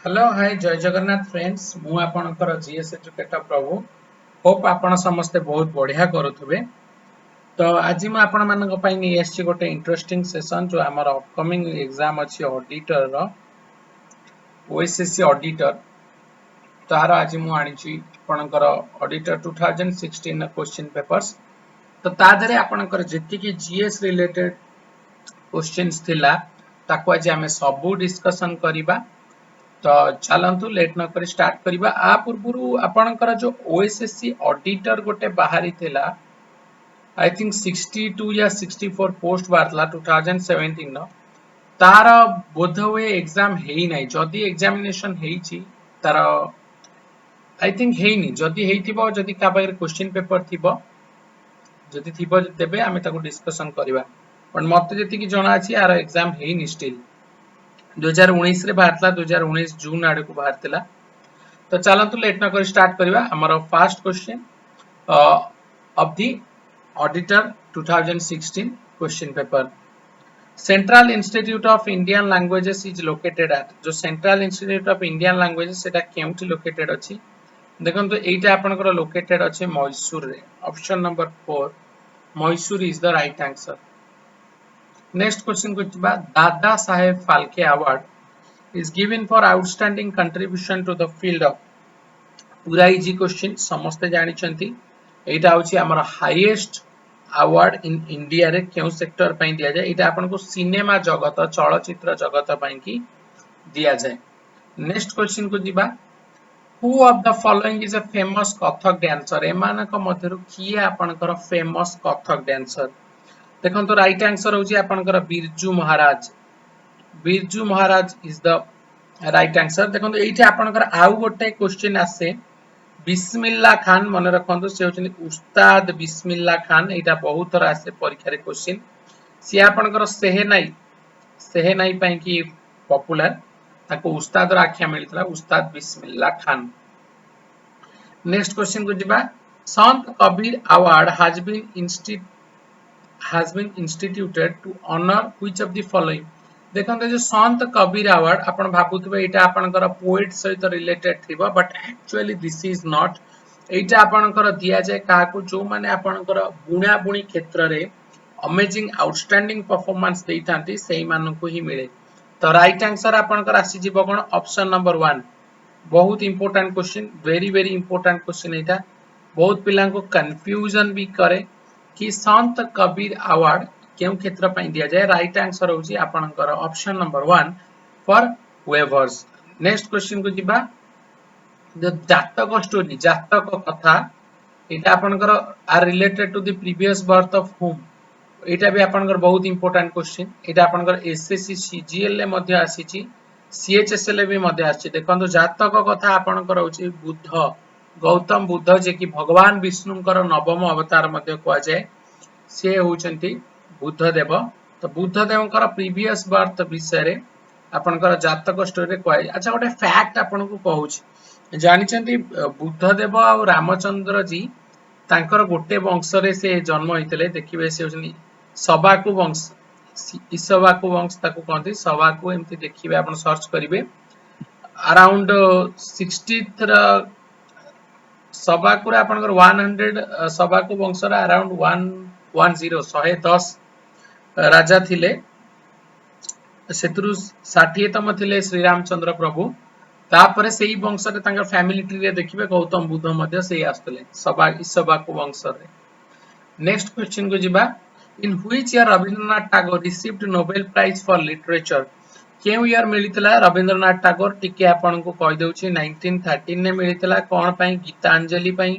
Hello hi जय Jagannath friends मु आपणकर जीएस एजुकेटर प्रभु होप आपण समस्ते बहुत बढ़िया करुथुबे। तो आज मु आपण मानक पई नै एसची गोटे इंटरेस्टिंग सेशन जो हमर अपकमिंग एग्जाम अछि ऑडिटर रो ओएसएससी ऑडिटर। तार आज मु आनी छी आपणकर ऑडिटर 2016 क्वेश्चन पेपर्स। तो ता धरे आपणकर जेति कि जीएस रिलेटेड क्वेश्चंस थिला ताको आज हमें सबू डिस्कशन करिबा। तो चलतु लेट न कर स्टार्ट करिबा। आ पूर्वरु आपणकर जो ओएसएससी ऑडिटर गोटे बाहरी थिला आई थिंक 62 या 64 पोस्ट बारला 2017 नो तार बोध हुए एग्जाम हेई नै जदी एग्जामिनेशन हेई छी तार आई थिंक हेई नि जदी हेइथिबो जदी का बाहर क्वेश्चन पेपर थिबो जदी थिबो देबे आमे ताको डिस्कशन करिबा। पण मते जति कि जणा अछि यार एग्जाम हेई नि स्टिल 2019 रे भारतला 2019 जून आडे को भारतला। तो चलतु लेट न कर स्टार्ट करिबा। हमर first question of the auditor 2016 question paper central institute of Indian languages is located at जो central institute of Indian languages सेटा केउटी लोकेटेड अछि देखंतु एटा आपनकर लोकेटेड अछि मैसूर रे। Option number 4 Mysore is the right answer. Next question को Dada Saheb Phalke award is given for outstanding contribution to the field of पूरा इजी क्वेश्चन समस्ते जानि छंती। एटा होची हमर हाईएस्ट अवार्ड इन इंडिया रे केउ सेक्टर पई दिया जाय एटा आपन को सिनेमा जगत चलचित्र जगत पई की दिया जाय। नेक्स्ट क्वेश्चन को दिबा who of the following is a famous Kathak dancer एमानक मध्यरु किए आपनकर फेमस कथक डांसर देखन तो राइट आंसर होची आपनकर Birju Maharaj. Birju Maharaj is the right answer. देखो ये आपनकर आउ गोटे क्वेश्चन आसे बिस्मिल्ला खान मन रखंतु से होचनी उस्ताद बिस्मिल्ला खान एटा बहुत थर आसे परीक्षा रे क्वेश्चन सी आपनकर सेहेनाई पई की पॉपुलर ताको उस्ताद रा आख्या मिलतला उस्ताद बिस्मिल्ला खान। नेक्स्ट क्वेश्चन को दिबा संत Kabir award has been instituted to honor which of the following देखते जो संत कबीर अवार्ड आपण भाबुतबे एटा आपनकर पोएट सहित रिलेटेड थिबा but actually this is not एटा आपनकर दिया जाय काको जो माने आपनकर बुणा बुणी क्षेत्र रे अमेजिंग आउटस्टैंडिंग परफॉर्मेंस देइथांती सेही मानन को ही मिले। तो राइट आंसर आपनकर आसी जीव कोन ऑप्शन नंबर 1 बहुत important question very very important question एटा बहुत पिलां को कंफ्यूजन भी करे कि संत कबीर अवार्ड केउ क्षेत्र पई दिया जाय। राइट आंसर होची आपनकर ऑप्शन नंबर 1 फॉर वेवर्स। नेक्स्ट क्वेश्चन को दिबा द जातक स्टोरी जातक कथा एटा आपनकर are related to the previous birth of home एटा भी आपनकर बहुत इंपोर्टेंट क्वेश्चन एटा आपनकर एसएससी सीजीएल ले मध्ये आसीची सीएचएसएल भी मध्ये आसी। देखंतु जातक कथा आपनकर होची बुद्ध गौतम बुद्ध जे कि भगवान विष्णुकर नवम अवतार मध्ये कोआ जाय से होचंती बुद्धदेव। तो बुद्धदेवकर प्रीवियस बर्थ विषय रे आपनकर जातक स्टोरी रे कोआ। अच्छा गोटे फैक्ट आपन को कहूची जानि चंती बुद्धदेव और रामचंद्र जी तांकर गोटे वंश रे से जन्म होइतले देखिबे से होचनी सबाकु वंश ईसबाकु वंश ताको कहंती सबाकु एमती देखिबे आपन सर्च करिवे अराउंड 60th सबाकु रे आपनकर 100 सबाकु वंश रे अराउंड 110 राजा थिले सेतरु 60 तम थिले श्री रामचंद्र प्रभु तापरे सेही वंश रे तांकर फैमिली ट्री रे देखिबे गौतम बुद्ध मध्ये सेही आस्तले ईसबाकु वंश रे। नेक्स्ट क्वेश्चन को जिबा in which year Rabindranath Tagore received Nobel prize for literature केउ ईयर मिलितला रविंद्रनाथ टैगोर टिके आपन को कहि देउची 1913 ने मिलितला कोन पई गीतांजलि पई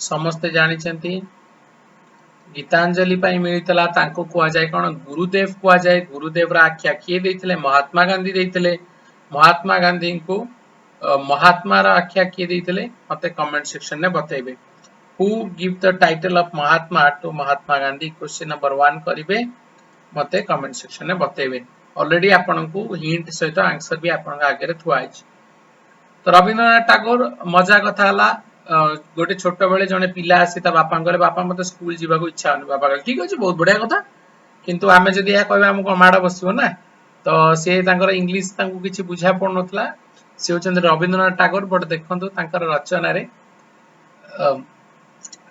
समस्त जानि छंती गीतांजलि पई मिलितला तांको कोआ जाय कोन गुरुदेव कोआ जाय गुरुदेव रा आख्या किए देथिले महात्मा गांधी देथिले महात्मा गांधी को महात्मा रा आख्या किए देथिले मते कमेंट सेक्शन ने बतैबे who give the title of Mahatma to Mahatma Gandhi question number 1 करिवे मते कमेंट सेक्शन ने बतैबे ऑलरेडी आपन को हिंट सहित आंसर भी आपन आगे रे थुआ अछि। तो रविंद्रनाथ टैगोर मजा कथा हला गोटे छोट बेले जने पिला आसी ता बापा गले बापा मते स्कूल जीवा को इच्छा होनी बापा ठीक अछि बहुत बढ़िया कथा किंतु आमे जदी या कहबा हमको माड बसिबो ना तो से तांकर इंग्लिश तांको किछि बुझा पड़ नथला से होचंद रविंद्रनाथ टागोर बट देखंतु तांकर रचना रे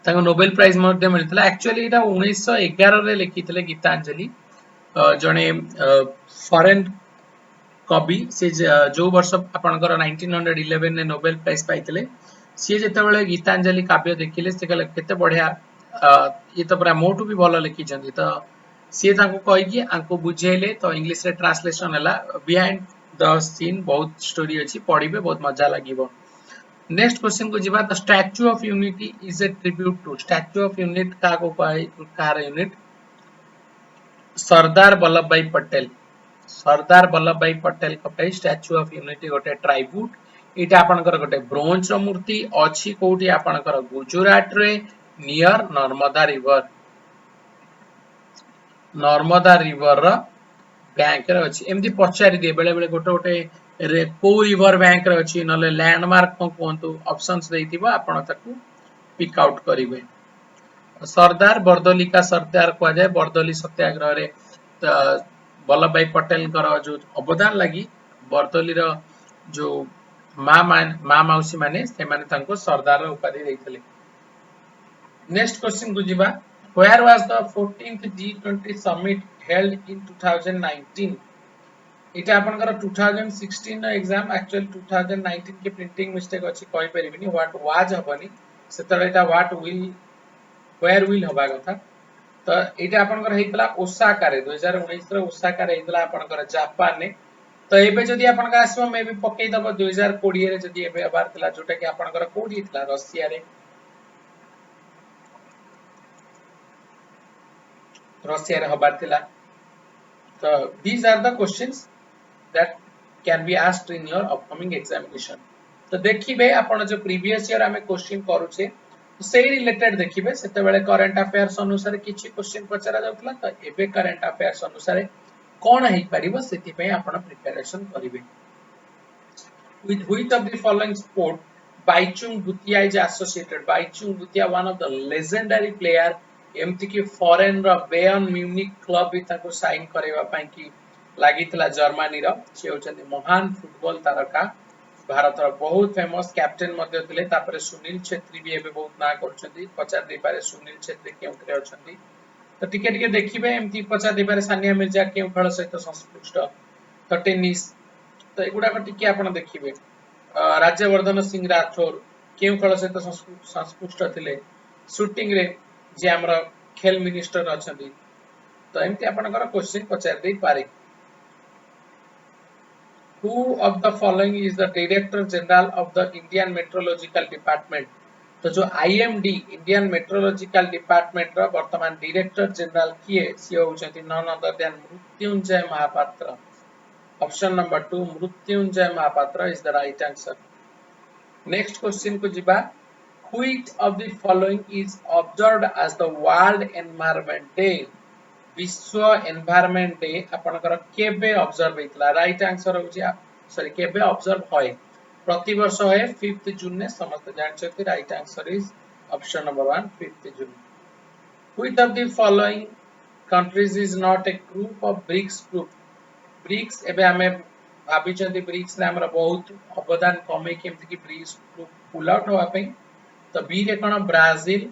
तांको नोबेल प्राइज मध्ये मिलथिला एक्चुअली एटा 1911 रे लिखिथिले गीतांजलि जणे फॉरेन कवि से जो वर्ष आपनकर 1911 ने नोबेल प्राइज पाइथिले सी जेतेबेले गीतांजलि काव्य देखिले से कहले केते बढ़िया ये तो पूरा मोटू भी भलो लिखिछंती तो सी तांको कहि कि आंको बुझेले तो इंग्लिश रे ट्रांसलेशन हला बिहाइंड द सीन बहुत स्टोरी अछि पढिबे बहुत मजा लागिवो। नेक्स्ट क्वेश्चन को जिबा the Statue of Unity is a tribute to Statue of unit का को कहि कार यूनिट सरदार वल्लभ भाई पटेल सरदार वल्लभ भाई पटेल को पे स्टैच्यू ऑफ यूनिटी गोटे ट्राइब्यूट इटा आपनकर गोटे ब्रोंज रो मूर्ति अछि कोठी आपनकर गुजरात रे नियर नर्मदा रिवर रो बैंक रे अछि एमदी पचारि दे बेले बेले गोटे गोटे को रिवर बैंक रे अछि नले लैंडमार्क को कोंतु ऑप्शंस देइतिबो आपण ताकू पिक आउट करिवे। सरदार बरदोली का सरदार को जाय बरदोली सत्याग्रह रे वल्लभ भाई पटेल जो अवदान लगी बरदोली रो जो माँ मौसी माने से माने तांको सरदार उपाधि देइथिले। नेक्स्ट क्वेश्चन को जिबा where was the 14th G20 summit held in 2019 इटा आपनकर 2016 नो एग्जाम एक्चुअली 2019 के प्रिंटिंग मिस्टेक अछि कहि परिबिनी व्हाट वाज हबनी सेतरे इटा व्हाट विल वेयर विल हबा कथा तो एटा आपनकर हेतला ओसाका रे 2019 रे ओसाका रे हेतला आपनकर जापान ने तो एबे जदी आपनका आसबो मे भी पक्कै दब 2020 रे जदी एबे हबार थिला जोटा कि आपनकर कोडी थिला रशिया रे हबार थिला so these are the questions that can be asked in your upcoming examination तो देखिबे आपण जो प्रीवियस ईयर हमें क्वेश्चन करूछे से रिलेटेड देखिबे सेते बेले करंट अफेयर्स अनुसार किछि क्वेश्चन पचरा जाउतला तो एबे करंट अफेयर्स अनुसार कोन हेइ परिबो सेति पे आपण प्रिपरेशन करिवे। with which of the following sport Baichung Bhutia is associated Baichung Bhutia one of the legendary player एमती कि फॉरेन रो बेयर्न म्यूनिक क्लब भी ताको साइन करेवा पई कि लागितला जर्मनी रो से होचंदी महान फुटबॉल तारका भारत रो बहुत फेमस कैप्टन मध्ये थिले तापरे सुनील छेत्री भी एबे बहुत ना करछंती पचार दे पारे सुनील छेत्री केउटरे अछंती तो टिके टिके देखिबे एमती पचार दे पारे सानिया मिर्जा केउ खेल सहित संस्पृष्ट तो टेनिस तो एगुडा को टिके आपण देखिबे राज्यवर्धन सिंह राठौर केउ खेल सहित संस्पृष्ट थिले शूटिंग रे जे हमरा खेल मिनिस्टर अछंती तो एमती आपनकर क्वेश्चन पचार दे पारे। Who of the following is the Director General of the Indian Meteorological Department तो जो IMD इंडियन मेट्रोलॉजिकल डिपार्टमेंट रो वर्तमान डायरेक्टर जनरल किए सी होचंती none other than Mrityunjay Mohapatra option number 2 Mrityunjay Mohapatra is the right answer. Next question को जिबा which of the following is observed as the World Environment Day विश्व एनवायरनमेंट डे आपनकर केबे ऑब्जर्व हेतला राइट आंसर होची सॉरी केबे ऑब्जर्व होय प्रति वर्ष होय 5th जून ने समस्त जान छथि right answer is option number 1 5th June. which of the following countries is not a group of BRICS एबे हमें भाबी छथि BRICS ने हमरा बहुत अवदान कमे केमति कि BRICS ग्रुप पुल आउट होवा पई तो बी रे कोन Brazil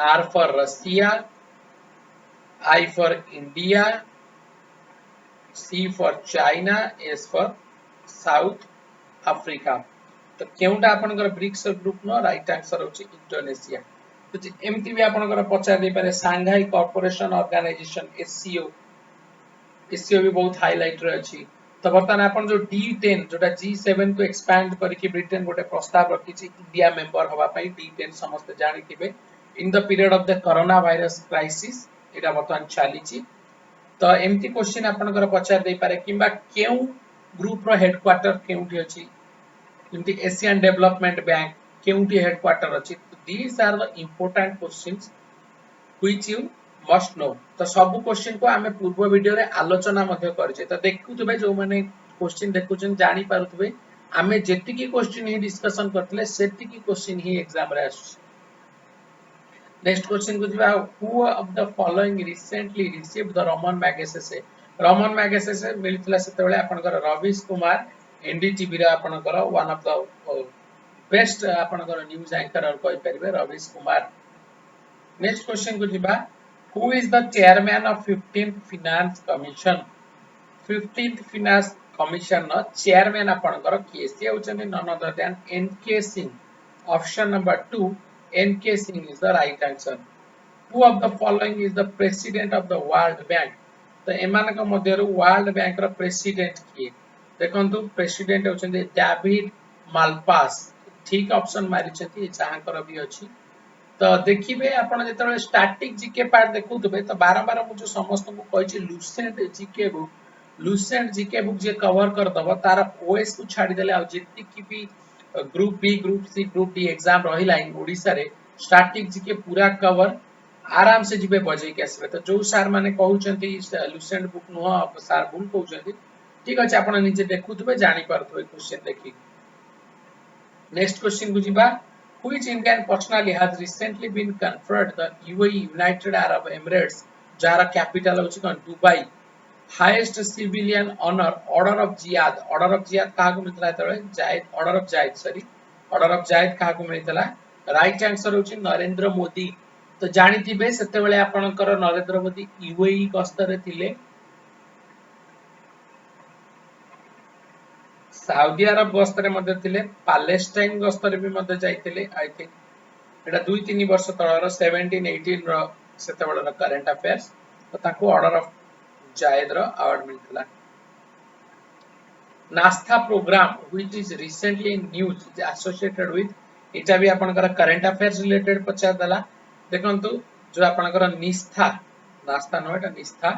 R for Russia I for India, C for China, S for South Africa तो केउटा आपनकर ब्रिक्स ग्रुप नो राइट आंसर होची इंडोनेशिया तो एमती भी आपनकर पचार दे पारे सांघाई कॉर्पोरेशन ऑर्गेनाइजेशन एससीओ भी बहुत हाईलाइट रे अछि तो वर्तमान आपन जो D10 जोटा G7 को एक्सपैंड करके ब्रिटेन गोटे प्रस्ताव रखी छि इंडिया मेंबर होबा पई D10 समस्त जानि थिबे in the period of the corona virus crisis एटा वर्तमान चली छि तो एमती क्वेश्चन आपनकर पचार दे पारे किबा केउ ग्रुप रो हेडक्वार्टर केउटी अछि एमती एशियन डेवलपमेंट बैंक केउटी हेडक्वार्टर अछि तो these are the important questions which you must know तो सब क्वेश्चन को हमें पूर्व वीडियो रे आलोचना मध्ये करछे तो देखुथबे जो माने क्वेश्चन देखुछन जानि पारुथबे हमें जेतिकी क्वेश्चन ही डिस्कशन करथले सेतिकी क्वेश्चन ही एग्जाम रे आछे। नेक्स्ट क्वेश्चन को जिबा who of the following recently received the Ramon Magsaysay मिलथिला सेते बेले आपनकर रविश कुमार एनडीटीवी रा आपनकर वन ऑफ द बेस्ट आपनकर न्यूज एंकर और कहि परिबे रवीश कुमार। नेक्स्ट क्वेश्चन को जिबा who is the chairman of 15th finance commission. 15th finance commission नो चेयरमैन आपनकर किए से होचनी none other than NK Singh. Option number 2 NK Singh is the right answer. Who of the following is the president of the World Bank? तो एमानक मध्यरु world bank रो president किए देखंतु president होचंदी David Malpass. ठीक option मारि छथि जहांकर भी अछि। तो देखिबे आपण जेतले स्टैटिक जीके पार्ट देखुतबे तो बारंबार मु जो समस्त को कहै छी Lucent GK book Lucent GK book जे कवर कर दबो तार ओएस को छाडी देले आ जेति की भी group B group C group D exam रहिला इन ओडिसा रे स्टैटिक जीके पूरा कवर आराम से जिबे बजे के आसबे। तो जो सार माने कहउचंती लुसेंट बुक नुह सार भूल कहउचंती ठीक अछि आपण निजे देखुतबे जानि परथबे क्वेश्चन देखि। नेक्स्ट क्वेश्चन को जिबा which Indian personally has recently been conferred the UAE United Arab Emirates जार कैपिटल होछि कोन Dubai highest civilian honour order of Zayed. Order of Zayed काहा को मिलतला तळे Zayed order of Zayed sorry order of Zayed काहा को मिलतला right answer होछि नरेंद्र मोदी। तो जानि थिबे सेते बेले आपनकर नरेंद्र मोदी यूएई गस्तरे थिले सऊदी अरब गस्तरे मध्ये थिले पैलेस्टाइन गस्तरे भी मध्ये जाइथिले आई थिंक एटा 2-3 वर्ष तळर 17-18 रो सेते बेलर करंट अफेयर्स। तो ताको ऑर्डर ऑफ जायद रो अवार्ड मिलतला। नास्ता program which is recently in news is associated with एटा भी आपनकर करंट अफेयर्स रिलेटेड पछा दला देखंतु जो आपनकर निस्था नास्ता नो एटा निस्था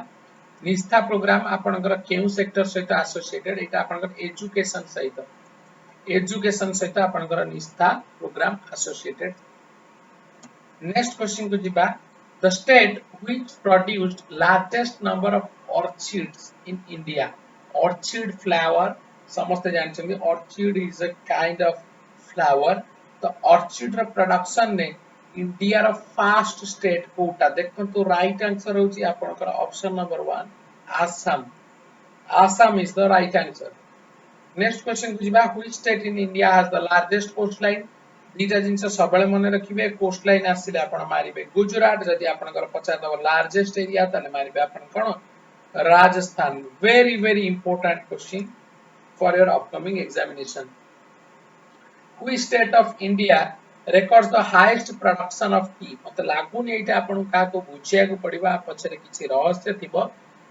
निस्था प्रोग्राम आपनकर केउ सेक्टर सहित एसोसिएटेड एटा आपनकर एजुकेशन सहित आपनकर Nishtha program associated. Next question को जिबा the state which produced largest number of orchids in India. Orchid flower समस्त जानछन orchid is a kind of flower. तो ऑर्चिड रो प्रोडक्शन ने इंडिया रो फास्ट स्टेट कोटा देखंतु राइट आंसर होची आपनकर option number 1 Assam. Assam is the right answer. Next question को जिबा which state in India has the largest coast line. दीटा जिंस सबले मन रखिबे कोस्ट लाइन आसिले आपण मारिबे गुजरात जदि आपनकर पचा दव लार्जेस्ट एरिया तले मारिबे आपण कोन Rajasthan. Very very important question for your upcoming examination. Which state of India records the highest production of tea। मत लागुन एटा आपण का को बुझिया को पडिबा पछरे किछि रहस्य थिबो।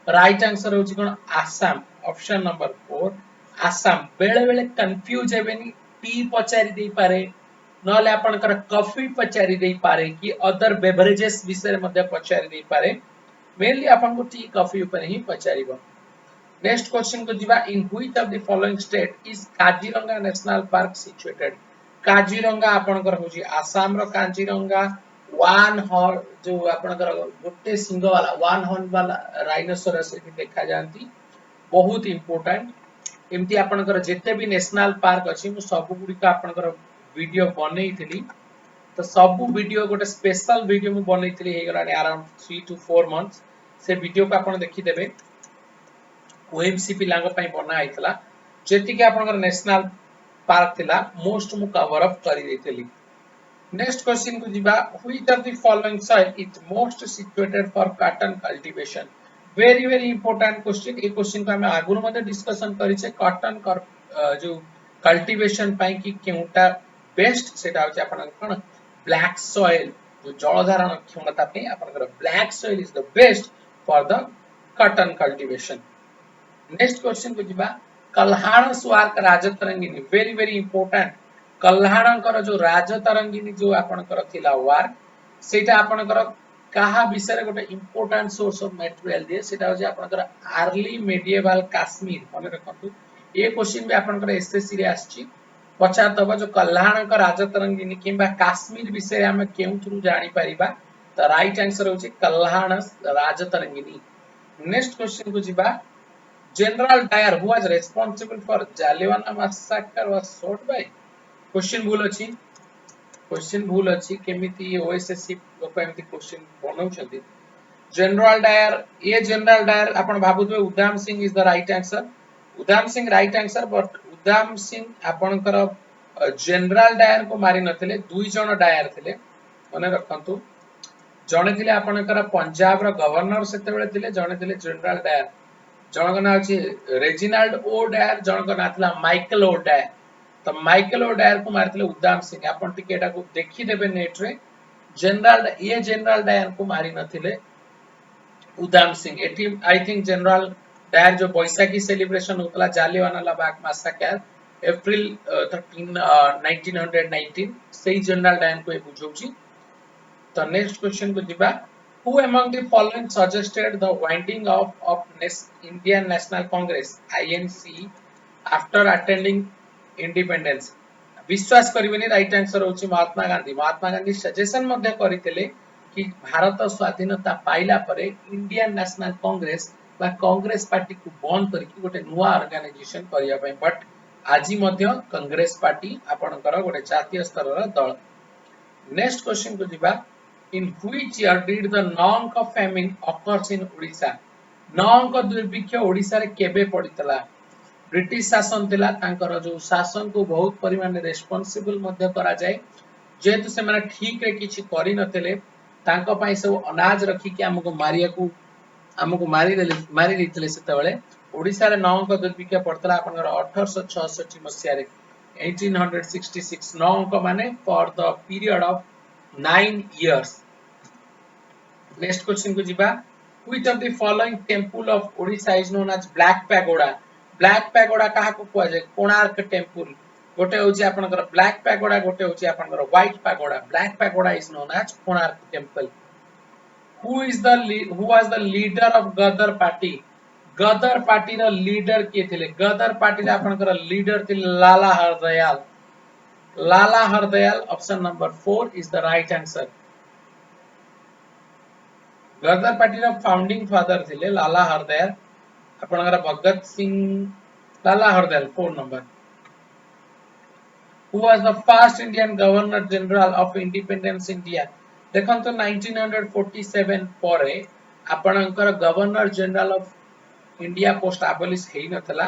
राइट आंसर होछि कोन आसाम ऑप्शन नंबर 4 आसाम। बेले बेले कंफ्यूज हेबेनी टी पचारि देई पारे नले आपनकर कॉफी पचारि देई पारे कि अदर बेवरेजेस विषय मध्ये पचारि देई पारे मेनली आपन को टी कॉफी ऊपर ही पचारिबो। नेक्स्ट क्वेश्चन को जिबा in which of the following state is Kaziranga national park situated. Kaziranga आपनकर होजी आसाम रो काजीरंगा वन हॉर्न जो आपनकर गोटे सिंह वाला वन हॉर्न वाला राइनोसोरस एठी देखा जानती बहुत इंपोर्टेंट। एमती आपनकर जेते भी नेशनल पार्क अछि मु सब गुडी का आपनकर वीडियो बनै थिली। तो सब वीडियो गोटे स्पेशल वीडियो मु बनै थिली हे गलानी अराउंड 3 to 4 मंथ्स। से वीडियो को आपन देखि देबे ओएमसी पिलांग पई बना आइतला जेति के आपनकर नेशनल पार्क थिला मोस्ट मु कवर अप करि देथिली। नेक्स्ट क्वेश्चन को जिबा which of the following soil is most situated for cotton cultivation. Very very important question. A question को हम आगुर मध्ये डिस्कशन करिसे कॉटन जो कल्टीवेशन पई कि केउटा बेस्ट सेटा होचे आपन कोन ब्लैक सॉइल जो जल धारण क्षमता पे आपनकर black soil is the best for the cotton cultivation. Next question को जिबा कल्हाण स्वार्क राजतरंगिनी। Very very important. कल्हाणकर जो राजतरंगिनी जो आपनकर थिला वार्क सेटा आपनकर काहा विषय गोटे इंपोर्टेंट सोर्स ऑफ मटेरियल दिए सेटा होजे आपनकर अर्ली मेडिएवल कश्मीर मन रखंतु। ए क्वेश्चन भी आपनकर एसएससी रे आछि पछा तब जो कल्हाणकर राजतरंगिनी किबा कश्मीर विषय हम केउ थ्रू जानि परिबा। तो राइट आंसर होछि कल्हाण राजतरंगिनी। नेक्स्ट क्वेश्चन को जिबा General Dyer who was responsible for Jallianwala massacre was shot by। Question भूल अछि केमिति ओएसएससी लोक एमिति क्वेश्चन बनौछथि। जनरल डायर अपन भाबुतबे Udham Singh is the right answer. Udham Singh right answer but Udham Singh आपणकर जनरल डायर को मारी नथिले दुई जण डायर थिले मने रखंतु जणे थिले आपणकर पंजाब रो गवर्नर सेते बेले थिले जणे थिले जनरल डायर जनक ना अछि रेजिनाल्ड ओ डायर जनक ना थिला माइकल ओ डायर तो माइकल ओ डायर को मारथिले उदाम सिंह आपण टिके एटा को देखि देबे नेट रे जनरल डायर को मारी नथिले उदाम सिंह एटी आई थिंक जनरल डायर जो बैसाखी सेलिब्रेशन होतला जालियानवाला बाग मैसेकर अप्रैल 13 1919 सेही जनरल डायर को बुझौची तो नेक्स्ट क्वेश्चन को दिबा who among the following suggested the winding off of Indian National Congress INC after attending independence विश्वास करिवेनी राइट आंसर होची महात्मा गांधी सजेशन मध्ये करितले कि भारत स्वाधीनता पाइला परे इंडियन नेशनल कांग्रेस बा कांग्रेस पार्टी को बंद करके गोटे नुआ ऑर्गेनाइजेशन करिया पय बट आजि मध्ये कांग्रेस पार्टी आपनकर गोटे जातीय स्तर रा दल नेक्स्ट क्वेश्चन को दिबा in which year did the Nonka famine occurs in Odisha Nonka दुर्भिक्ष Odisha रे केबे पडितला ब्रिटिश शासन दिला तांकर जो शासन को बहुत परिमाण रे रेस्पोंसिबल मध्ये करा जाय जेतु से माने ठीक रे किछि करि नथिले तांको पई सब अनाज रखी के हमको मारी दितले सेते बेले ओडिसा रे नौंक दुर्भिक्ष पड़तला आपनकर 1866 मसिया रे 1866 नौंक माने for the period of 9 years next question को जिबा which of the following temple of Odisha is known as black pagoda कहा को कुआ जाय कोणार्क टेम्पल गोटे होची आपनकर ब्लैक पैगोडा गोटे होची आपनकर white pagoda black pagoda is known as Konark temple who was the leader of Ghadar party रा लीडर के थिले गदर पार्टी रा आपनकर लीडर थिले Lala Hardayal option number 4 is the right answer Ghadar party रा फाउंडिंग फादर थिले लाला हरदयाल आपनकर Bhagat Singh Lala Hardayal 4 number who was the first Indian Governor General of Independence India देखंतो 1947 परे आपनकर governor general of India post abolish हेई नथला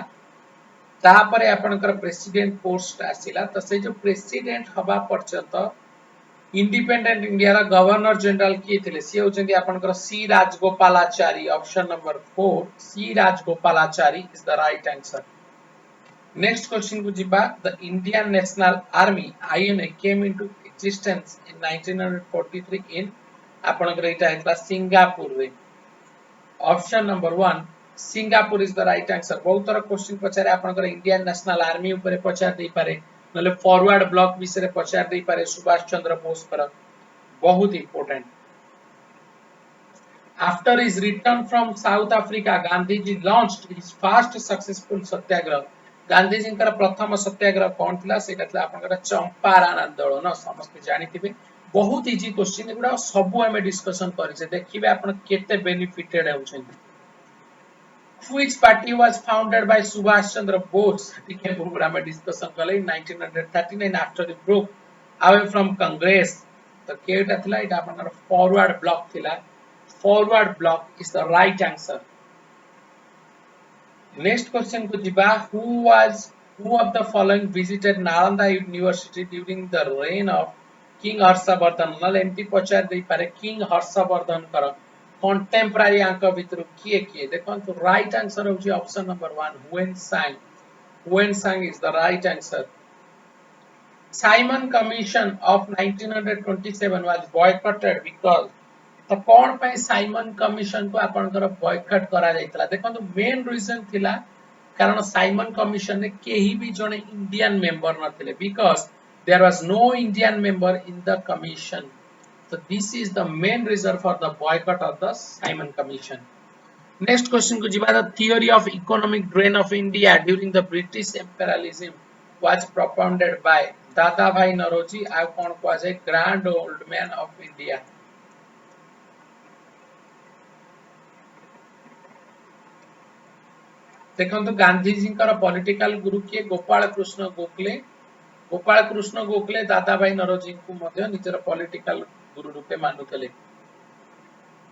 तापरे आपनकर प्रेसिडेंट पोस्ट आसिला त से जो प्रेसिडेंट हबा पर्यंत इंडिपेंडेंट इंडिया रा गवर्नर जनरल की थिले सी होचंदी आपनकर C Rajagopalachari option number 4 C Rajagopalachari is the right answer next question को जिबा the Indian national army INA came into existence in 1943 in आपनकर एटा हेतला सिंगापुर रे option number 1 Singapore is the right answer बहुत तरह क्वेश्चन पचारे आपनकर इंडियन नेशनल आर्मी ऊपर पचार देई पारे नले फॉरवर्ड ब्लॉक विषय रे पचार देई पारे सुभाष चंद्र बोस पर बहुत important after his return from South Africa Gandhi ji launched his first successful satyagraha Gandhi ji कर प्रथम सत्याग्रह कौन थिला सेटा थिला आपनकर चंपारण आंदोलन समस्त जानिथिबे बहुत इजी क्वेश्चन एगुडा सब हमें डिस्कशन करिसे देखिबे आपन केते बेनिफिटेड होउछन Which party was founded by Subhash Chandra Bose? ठीक प्रोग्राम में डिस्कशन कले 1939 after the broke away from Congress. तो केटा थिला इटा आपनकर फॉरवर्ड ब्लॉक थिला forward block is the right answer next question को जिबा who of the following visited Nalanda University during the reign of King Harshavardhan नल एमटी पचार देई पारे किंग हर्षवर्धन कर कंटेम्पररी अंक भितर किए देखो तो राइट आंसर होची ऑप्शन नंबर 1 हुएन सांग is the right answer Simon commission of 1927 was boycotted because तो कोन पे साइमन कमीशन को आपनकर बॉयकॉट करा जायतला देखो तो मेन रीजन थिला कारण साइमन कमीशन ने केही भी जने इंडियन मेंबर नथिले because there was no Indian member in the commission so this is the main reason for the boycott of the Simon Commission next question ko jiba the theory of economic drain of India during the British imperialism was propounded by Dadabhai Naoroji I kon ko as a grand old man of India देखो तो गांधी जी का political गुरु के गोपाल कृष्ण गोखले दादाभाई नौरोजी को मध्य निजर political Guru RuPay मानुतले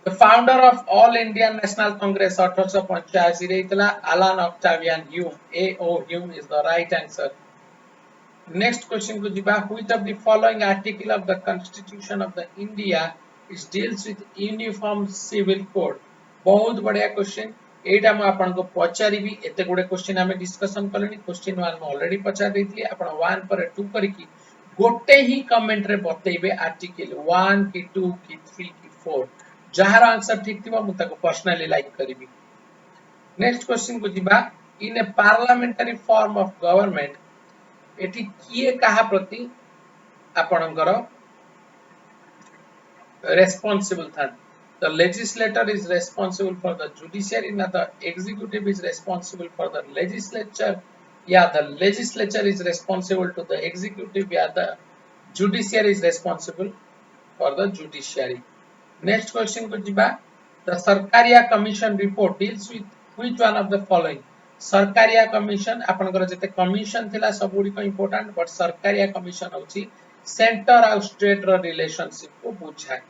The founder of All Indian National Congress 1885 रे इतला Alan Octavian Hume. A.O. Hume is the right answer. Next question को जिबा, which of the following article of the Constitution of the India is deals with uniform civil code? बहुत बढ़िया question. एटा म आपन को पचारिबी. एते गुडे क्वेश्चन हमें डिस्कशन करलेनी. क्वेश्चन 1 में ऑलरेडी पचार देथि. आपन 1 पर 2 करिकि गोटे ही कमेंट रे बतैबे आर्टिकल 1 की 2 की 3 की 4. जहार आंसर ठीक थिबा मु ताको पर्सनली लाइक करिबी. नेक्स्ट क्वेश्चन को जिबा, in a parliamentary form of government एटी किए कहा प्रति आपणकर responsible था. The legislator is responsible for the judiciary, ना the executive is responsible for the legislature, या the legislature is responsible to the executive, या the judiciary is responsible for the judiciary. Next question को जिबा, the Sarkaria Commission report deals with which one of the following? Sarkaria Commission आपनकर जते commission थिला सब गुडी को इंपोर्टेंट, बट Sarkaria Commission होची सेंटर और स्टेट रो रिलेशनशिप को बुझाए.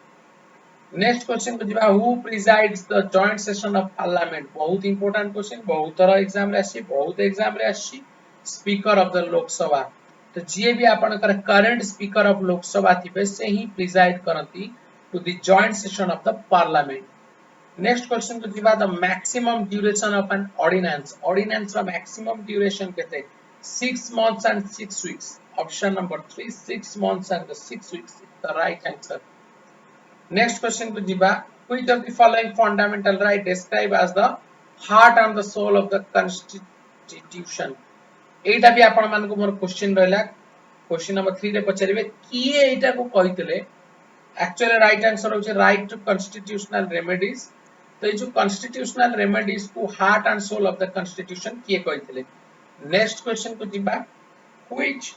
नेक्स्ट क्वेश्चन को जिबा, who presides the joint session of parliament? बहुत इंपोर्टेंट क्वेश्चन, बहुत तरह एग्जाम रे आसी, बहुत एग्जाम रे आसी. Speaker of the Lok Sabha. तो जे भी आपनकर करंट स्पीकर ऑफ लोकसभा थिबे से ही प्रिजाइड करंती to the joint session of the parliament. Next question को जिबा, the maximum duration of an ordinance. Ordinance रो मैक्सिमम ड्यूरेशन केते? 6 months and 6 weeks. Option number 3, 6 months and 6 weeks is the right answer. Next question to jiba, which of the following fundamental right described as the heart and the soul of the constitution? एटा भी आपण मान को मोर question रहला. Question number 3 रे पचारिबे किए एटा को कहितले. एक्चुअली राइट आंसर होचे राइट टू कॉन्स्टिट्यूशनल रेमेडीज. तो ए जो कॉन्स्टिट्यूशनल रेमेडीज को heart and soul of the constitution किए कहितले. नेक्स्ट क्वेश्चन को जिबा, which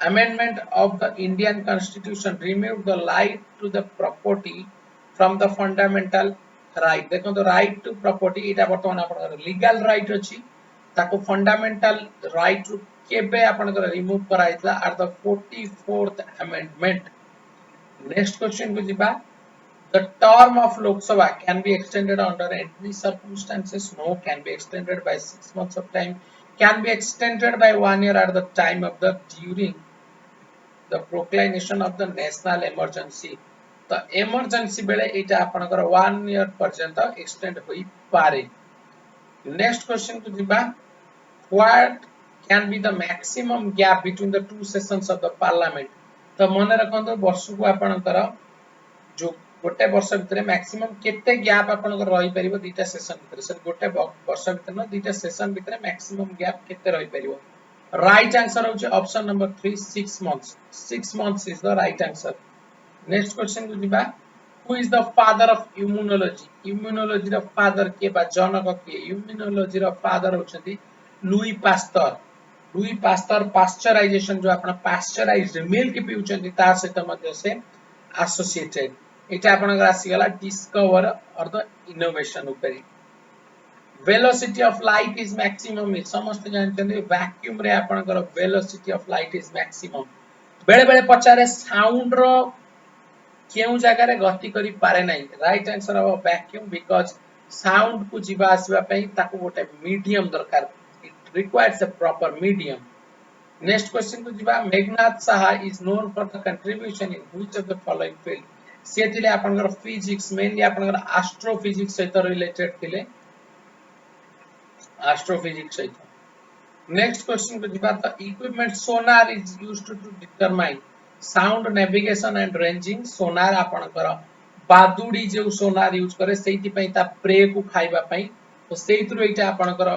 amendment of the Indian Constitution removed the right to the property from the fundamental right? देखो तो right to property एटा वर्तमान आपन लीगल राइट अछि, ताको फंडामेंटल राइट रु केबे आपन रिमूव कराइतला at the 44th amendment. Next question को जिबा, the term of Lok Sabha can be extended under any circumstances? No. Can be extended by 6 months of time, can be extended by 1 year at the time of the during the proclamation of the national emergency. तो emergency बेले एटा आपनकर 1 year पर्यंत extend होई पारे. Next question को जिबा, what can be the maximum gap between the two sessions of the parliament? तो मन रखंतो वर्ष को आपनकर जो गोटे वर्ष भितर मैक्सिमम केते गैप आपनकर रही परिबो दीटा सेशन भितर. सर गोटे वर्ष भितर न दीटा सेशन भितर मैक्सिमम गैप केते रही परिबो? राइट आंसर होचे option number 3, 6 months. 6 months is the right answer. Next question को जिबा, who is the father of immunology? Immunology रो फादर के बा जनक के? इम्यूनोलॉजी रो फादर होचंती Louis Pasteur. Louis Pasteur pasteurization जो आपन पास्चराइज्ड मिल्क पिउचंती ता सहित मध्य से एसोसिएटेड. एटा आपन आसी गला डिस्कवर और द इनोवेशन ऊपर. Velocity of light is maximum. समस्त जानते वैक्यूम रे आपन velocity of light is maximum. बेले बेले पचारे साउंड रो केउ जगह रे गति करि पारे नै. Right answer of vacuum, because sound को जीवा आसीबा पई ताको गोटे मीडियम दरकार. It requires a proper medium. Next question को जीवा, Meghnad Saha is known for the contribution in which of the following field? से थिले आपनकर फिजिक्स, मेनली आपनकर एस्ट्रोफिजिक्स सहित रिलेटेड थिले. एस्ट्रोफिजिक्स सहित. नेक्स्ट क्वेश्चन को जीवा, the equipment sonar is used to determine sound navigation and ranging. Sonar आपनकर बादुडी जे सोनार यूज करे सेति पई ता प्रे को खाइबा पई. तो सेइतरो एटा आपनकर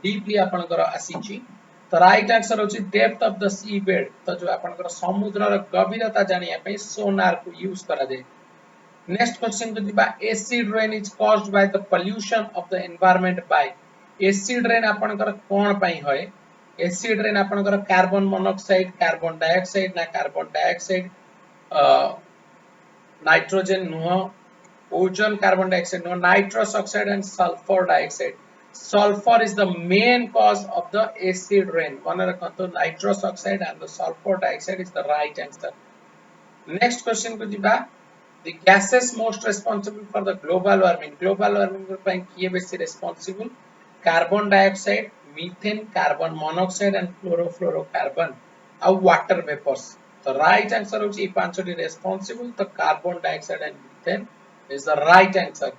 डीपली आपनकर आसीची. तो राइट आंसर होची depth of the sea bed. तो जो आपनकर समुद्र रो गभीरता जानिया पई सोनार को यूज करा दे. नेक्स्ट क्वेश्चन को दिबा, acid rain is caused by the pollution of the environment by. Acid rain आपनकर कोन पई होय? एसिड रेन आपनकर कार्बन मोनोऑक्साइड, कार्बन डाइऑक्साइड ना कार्बन डाइऑक्साइड, नाइट्रोजन नुह, ओजोन कार्बन डाइऑक्साइड नुह, nitrous oxide and sulphur dioxide. Sulfur is the main cause of the acid rain. One rakhanto nitrous oxide and the sulfur dioxide is the right answer. Next question को जिबा, The gases most responsible for the global warming. Global warming ପାଇଁ କିଏ ବେଶୀ responsible? Carbon dioxide, methane, carbon monoxide and chlorofluorocarbon ଆଉ water vapors. The right answer होची ए पांचटी responsible. The carbon dioxide and methane is the right answer.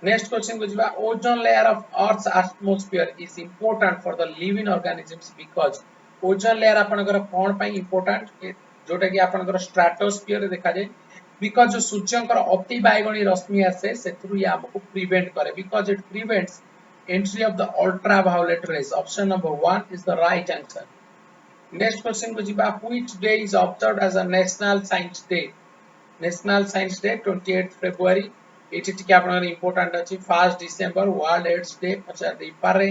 Next question को जिबा ozone layer of earth's atmosphere is important for the living organisms because ozone layer आपनकर कोन पई important जोटा कि आपनकर stratosphere देखा जाय because जो सूर्यंकर अति बायगणी रश्मि आसे सेथरु या हमको प्रिवेंट करे because it prevents entry of the ultraviolet rays. Option number 1 is the right answer. Next question को जिबा which day is observed as a national science day? National Science Day 28th February. एठी टिके आपन important अछि 1st December world AIDS day पचार दे पारे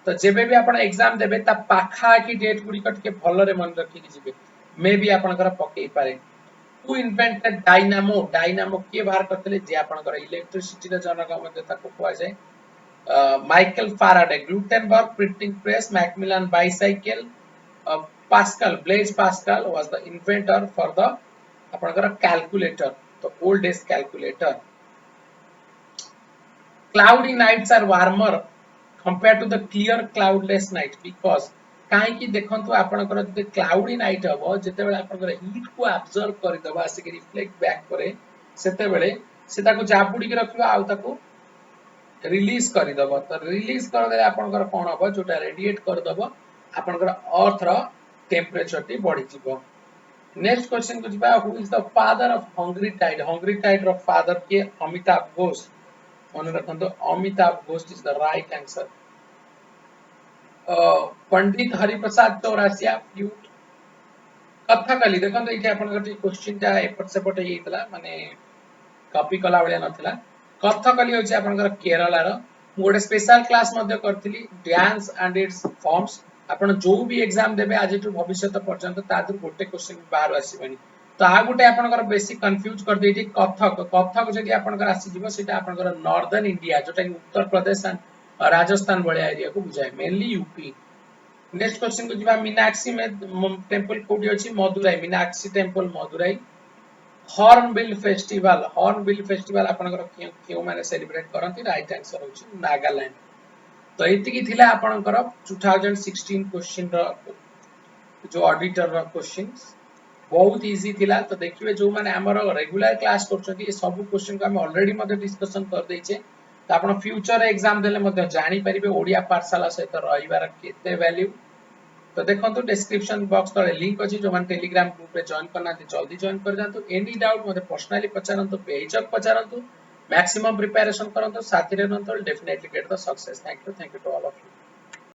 तो जेबे भी आपन एग्जाम देबे ता पाखा की डेट गुडी कट के भलो रे मन रखि कि जिबे मे बी आपन कर पके पारे हु इन्वेंटेड डायनामो डायनामो के बाहर करतले जे आपन कर इलेक्ट्रिसिटी रे जनक मध्ये ताको कोआ जाय Michael Faraday Gutenberg printing press Macmillan bicycle Pascal Blaise Pascal was the inventor for the आपन कर कैलकुलेटर तो oldest calculator Cloudy nights are warmer compared to the clear cloudless night because काहे कि देखंतु आपनकर जे क्लाउडी नाइट हबो जते बेले आपनकर हीट को एब्जॉर्ब करि दबा से कि रिफ्लेक्ट बैक करे सेते बेले से ताको जाबुडी के रखिबा आ ताको रिलीज करि दबो तो रिलीज कर दे आपनकर कोन हबो जोटा रेडिएट कर दबो आपनकर अर्थ रो टेंपरेचर टी बढ़ी जिवो नेक्स्ट क्वेश्चन को जिबा who is the father of hungry tide रो फादर के अमिताभ घोष मन रखंतो Amitav Ghosh is the right answer Pandit Hariprasad Chaurasia flute Kathakali देखंतो इथे आपन गटी क्वेश्चन ता एपट सेपट हेइतला माने कॉपी कला बळिया नथिला कथकली होची आपनकर केरला रो गोटे स्पेशल क्लास मध्ये करथिली डांस एंड इट्स फॉर्म्स आपन जो भी एग्जाम देबे आज टू भविष्य पर्यंत तादर गोटे क्वेश्चन बाहर आसीबनी तो आ गोटे आपनकर बेसिक कंफ्यूज कर देइठी कथक जदि आपनकर आसी जिवो सेटा आपनकर नॉर्दर्न इंडिया जोटा कि उत्तर प्रदेश एंड राजस्थान बळे एरिया को बुझाय मेनली यूपी नेक्स्ट क्वेश्चन को जिबा मीनाक्षी में टेंपल कोडी अछि Madurai Meenakshi temple Madurai hornbill festival आपनकर केउ माने सेलिब्रेट करंती राइट आंसर होछि नागालैंड तो एति की थिला आपनकर 2016 क्वेश्चन रो जो ऑडिटर रो क्वेश्चंस बहुत इजी थिला तो देखिबे जो माने हमर रेगुलर क्लास करछथि ए सब क्वेश्चन को हम ऑलरेडी मध्ये डिस्कशन कर दैछे तो आपण फ्यूचर एग्जाम देले मध्ये जानि परिबे ओडिया पाठशाला सहित रहिबार केते वैल्यू तो देखंतु डिस्क्रिप्शन बॉक्स तळे लिंक अछि जो मान टेलीग्राम ग्रुप रे जॉइन करना जल्दी जॉइन कर जातु एनी डाउट मध्ये पर्सनली पचारंतु पेजक पचारंतु मैक्सिमम प्रिपरेशन करंतु साथी रे नंतर definitely get the success thank you to all of you